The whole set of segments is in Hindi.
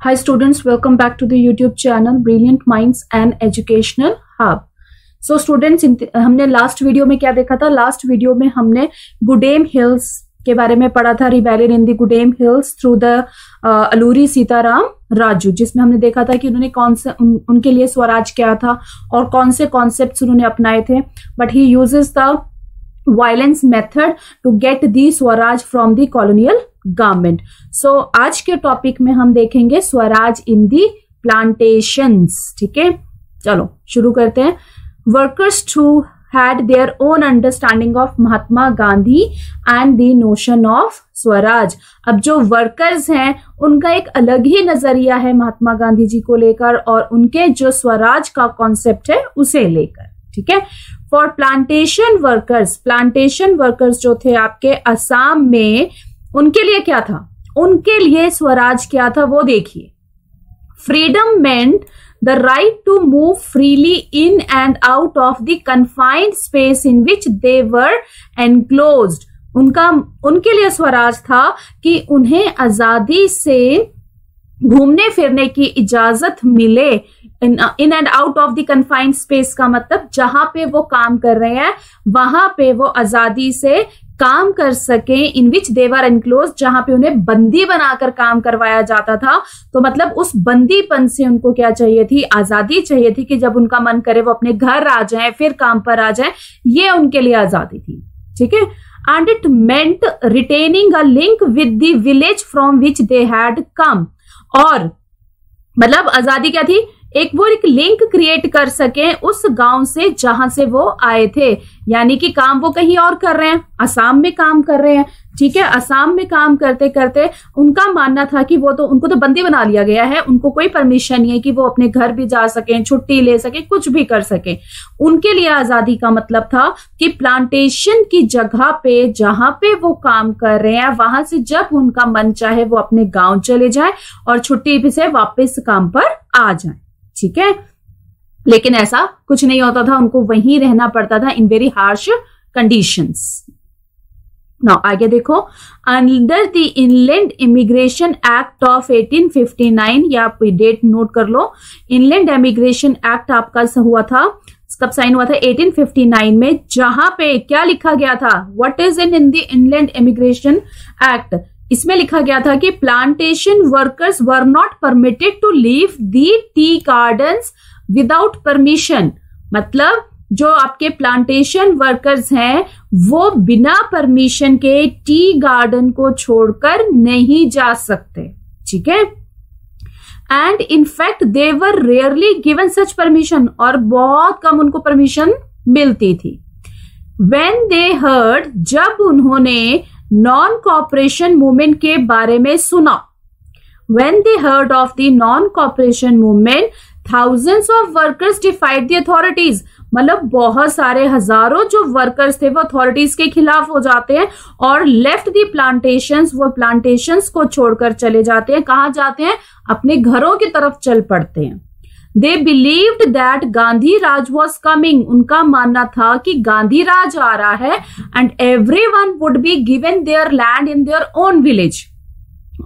Hi students, welcome back to the YouTube channel Brilliant Minds and Educational Hub. So students, हमने लास्ट वीडियो में क्या देखा था? लास्ट वीडियो में हमने गुडेम हिल्स के बारे में पढ़ा था, rebellion in the Gudem hills through the Alluri Sitaram Raju, जिसमें हमने देखा था कि उन्होंने कौन से उनके लिए स्वराज क्या था और कौन से कॉन्सेप्ट्स उन्होंने अपनाए थे. But he uses the violence method to get the swaraj from the colonial government. So आज के टॉपिक में हम देखेंगे स्वराज इन दी प्लांटेशंस. ठीक है, चलो शुरू करते हैं. Workers too had their own understanding of Mahatma Gandhi and the notion of swaraj. अब जो वर्कर्स हैं उनका एक अलग ही नजरिया है महात्मा गांधी जी को लेकर और उनके जो स्वराज का कॉन्सेप्ट है उसे लेकर. ठीक है, फॉर प्लांटेशन वर्कर्स जो थे आपके असम में, उनके लिए क्या था? उनके लिए स्वराज क्या था वो देखिए. Freedom meant the right to move freely in and out of the confined space in which they were enclosed. उनके लिए स्वराज था कि उन्हें आजादी से घूमने फिरने की इजाजत मिले. In and out of the confined space का मतलब जहां पे वो काम कर रहे हैं वहां पे वो आजादी से काम कर सके. इन विच देवर एनक्लोज, जहां पे उन्हें बंदी बनाकर काम करवाया जाता था. तो मतलब उस बंदीपन से उनको क्या चाहिए थी? आजादी चाहिए थी कि जब उनका मन करे वो अपने घर आ जाए, फिर काम पर आ जाए. ये उनके लिए आजादी थी. ठीक है, and it meant retaining a link with the village from which they had come. और मतलब आजादी क्या थी? एक लिंक क्रिएट कर सके उस गांव से जहां से वो आए थे. यानी कि काम वो कहीं और कर रहे हैं, असम में काम कर रहे हैं. ठीक है, असम में काम करते करते उनका मानना था कि उनको तो बंदी बना लिया गया है, उनको कोई परमिशन नहीं है कि वो अपने घर भी जा सके, छुट्टी ले सके, कुछ भी कर सके. उनके लिए आजादी का मतलब था कि प्लांटेशन की जगह पे जहां पे वो काम कर रहे हैं वहां से जब उनका मन चाहे वो अपने गांव चले जाए और छुट्टी से वापस काम पर आ जाए. ठीक है, लेकिन ऐसा कुछ नहीं होता था, उनको वहीं रहना पड़ता था in very harsh conditions. Now आगे देखो. Under the Inland Immigration act of 1859, या आप डेट नोट कर लो. इनलैंड इमिग्रेशन एक्ट आपका हुआ था, कब साइन हुआ था? 1859 में. जहां पे क्या लिखा गया था? What is in the Inland Immigration Act? इसमें लिखा गया था कि plantation workers were not permitted to leave the tea gardens without permission. मतलब जो आपके प्लांटेशन वर्कर्स हैं वो बिना परमिशन के टी गार्डन को छोड़कर नहीं जा सकते. ठीक है, and in fact they were rarely given such permission, और बहुत कम उनको परमिशन मिलती थी. व्हेन दे हर्ड, जब उन्होंने नॉन कॉपरेशन मूवमेंट के बारे में सुना. When they heard of the non-cooperation movement, thousands of workers defied the authorities. मतलब बहुत सारे हजारों जो वर्कर्स थे वो अथॉरिटीज के खिलाफ हो जाते हैं और लेफ्ट दी प्लांटेशंस, वो प्लांटेशंस को छोड़कर चले जाते हैं. कहाँ जाते हैं? अपने घरों की तरफ चल पड़ते हैं. They believed that Gandhi Raj was coming. उनका मानना था कि गांधी राज आ रहा है and everyone would be given their land in their own village.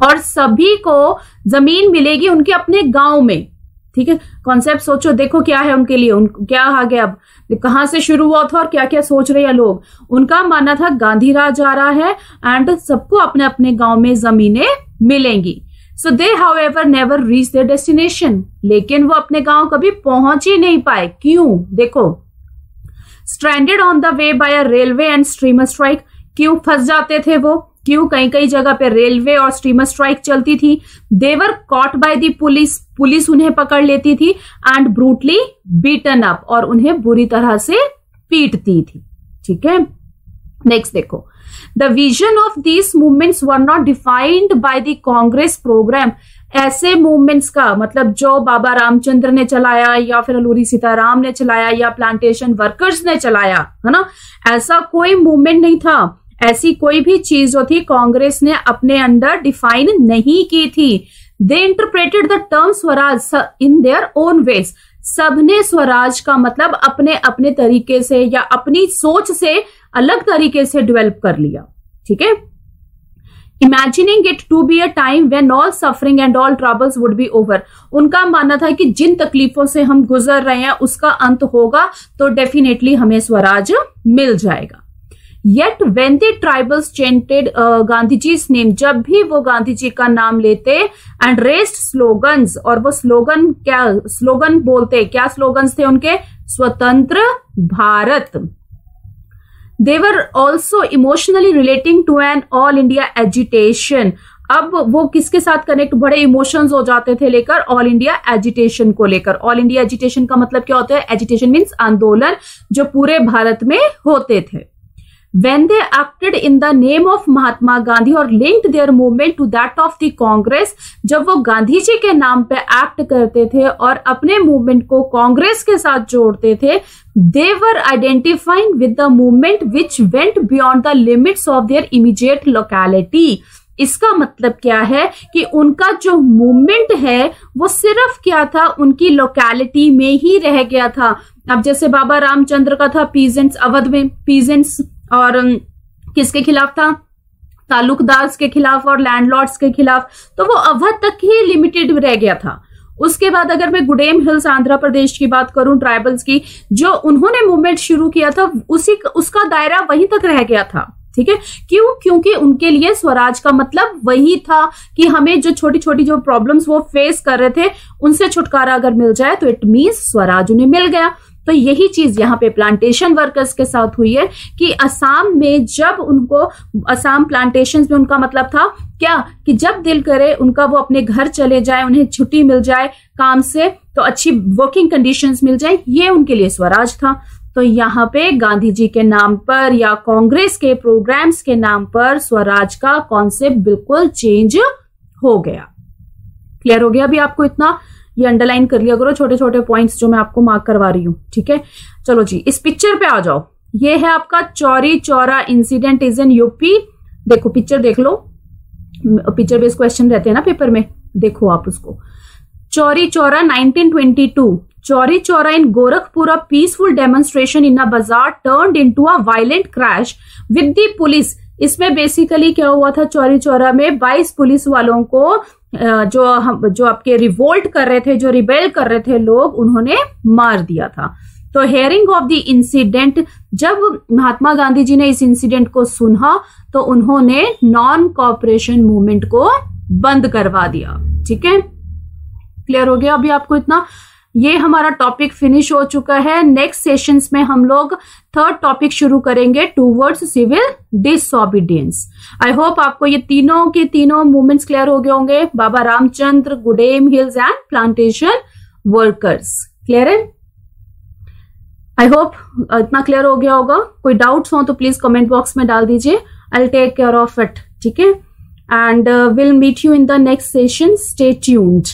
और सभी को जमीन मिलेगी उनके अपने गांव में. ठीक है, कॉन्सेप्ट सोचो, देखो क्या है उनके लिए, क्या आ गया, अब कहां से शुरू हुआ था और क्या क्या सोच रहे हैं लोग. उनका मानना था गांधी राज आ रहा है एंड सबको अपने अपने गांव में जमीनें मिलेंगी. So they, however, never reached their destination. लेकिन वो अपने गांव कभी पहुंच ही नहीं पाए. क्यों? देखो, stranded on the way by a railway and steamer strike. क्यों फंस जाते थे वो? क्यों? कई जगह पे रेलवे और स्टीमर स्ट्राइक चलती थी. They were caught by the police. Police उन्हें पकड़ लेती थी and brutally beaten up, और उन्हें बुरी तरह से पीटती थी. ठीक है, नेक्स्ट देखो. The vision of these movements were not defined by the Congress program. ऐसे मूवमेंट्स का मतलब जो बाबा रामचंद्र ने चलाया या फिर अलूरी सीताराम ने चलाया या प्लांटेशन वर्कर्स ने चलाया, है ना, ऐसा कोई मूवमेंट नहीं था. ऐसी कोई भी चीज जो थी कांग्रेस ने अपने अंडर डिफाइन नहीं की थी. They interpreted the term Swaraj in their own ways. सबने स्वराज का मतलब अपने अपने तरीके से या अपनी सोच से अलग तरीके से डेवलप कर लिया. ठीक है, imagining it to be a time when all suffering and all troubles would be over. उनका मानना था कि जिन तकलीफों से हम गुजर रहे हैं उसका अंत होगा, तो डेफिनेटली हमें स्वराज मिल जाएगा। Yet when the tribals chanted गांधीजी's name, जब भी वो गांधी जी का नाम लेते and raised slogans, और वो स्लोगन बोलते, क्या स्लोगन्स थे उनके? स्वतंत्र Bharat. They were also emotionally relating to an all India agitation। अब वो किसके साथ कनेक्ट, बड़े इमोशंस हो जाते थे लेकर ऑल इंडिया एजिटेशन को लेकर। ऑल इंडिया एजिटेशन का मतलब क्या होता है? एजिटेशन मीन्स आंदोलन जो पूरे भारत में होते थे। When they acted in the name of Mahatma Gandhi और linked their movement to that of the Congress, जब वो गांधी जी के नाम पे एक्ट करते थे और अपने मूवमेंट को कांग्रेस के साथ जोड़ते थे, they were identifying with the movement which went beyond the limits of their immediate locality। इसका मतलब क्या है कि उनका जो मूवमेंट है वो सिर्फ क्या था, उनकी लोकेलिटी में ही रह गया था। अब जैसे बाबा रामचंद्र का था पीजेंट्स, अवध में पीजेंट्स, और किसके खिलाफ था? तालुकदार्स के खिलाफ और लैंडलॉर्ड्स के खिलाफ, तो वो अवध तक ही लिमिटेड रह गया था। उसके बाद अगर मैं गुडेम हिल्स आंध्र प्रदेश की बात करूं, ट्राइबल्स की, जो उन्होंने मूवमेंट शुरू किया था उसका दायरा वहीं तक रह गया था। ठीक है, क्यों? क्योंकि उनके लिए स्वराज का मतलब वही था कि हमें जो छोटी छोटी जो प्रॉब्लम्स वो फेस कर रहे थे उनसे छुटकारा अगर मिल जाए तो इट मीन्स स्वराज उन्हें मिल गया। तो यही चीज यहाँ पे प्लांटेशन वर्कर्स के साथ हुई है कि असम में जब उनको, असम प्लांटेशन में उनका मतलब था क्या कि जब दिल करे उनका वो अपने घर चले जाए, उन्हें छुट्टी मिल जाए काम से, तो अच्छी वर्किंग कंडीशंस मिल जाए, ये उनके लिए स्वराज था। तो यहाँ पे गांधी जी के नाम पर या कांग्रेस के प्रोग्राम्स के नाम पर स्वराज का कॉन्सेप्ट बिल्कुल चेंज हो गया। क्लियर हो गया अभी आपको इतना? ये अंडरलाइन कर लिया करो छोटे छोटे पॉइंट्स जो मैं आपको मार्क करवा रही हूं। ठीक है, चलो जी इस पिक्चर पे आ जाओ। ये है आपका Chauri Chaura incident is in UP. देखो पिक्चर देख लो, पिक्चर बेस्ड क्वेश्चन रहते हैं ना पेपर में, देखो आप उसको। चौरी चौरा 1922, चौरी चौरा इन Gorakhpur, a peaceful demonstration in a bazaar turned into a violent crash with the police। इसमें बेसिकली क्या हुआ था? चौरी चौरा में 22 पुलिस वालों को जो आपके रिवोल्ट कर रहे थे, जो रिबेल कर रहे थे लोग, उन्होंने मार दिया था। तो हेयरिंग ऑफ द इंसिडेंट, जब महात्मा गांधी जी ने इस इंसिडेंट को सुना तो उन्होंने नॉन कॉपरेशन मूवमेंट को बंद करवा दिया। ठीक है, क्लियर हो गया अभी आपको इतना? ये हमारा टॉपिक फिनिश हो चुका है। नेक्स्ट सेशंस में हम लोग थर्ड टॉपिक शुरू करेंगे, towards civil disobedience. I hope आपको ये तीनों के तीनों मूवमेंट्स क्लियर हो गए होंगे, Baba Ramchandra, Gudem hills and plantation workers. Clear है? आई होप इतना क्लियर हो गया होगा। कोई डाउट्स हो तो प्लीज कमेंट बॉक्स में डाल दीजिए, I will take care of it. ठीक है, and will meet you in the next session. Stay tuned.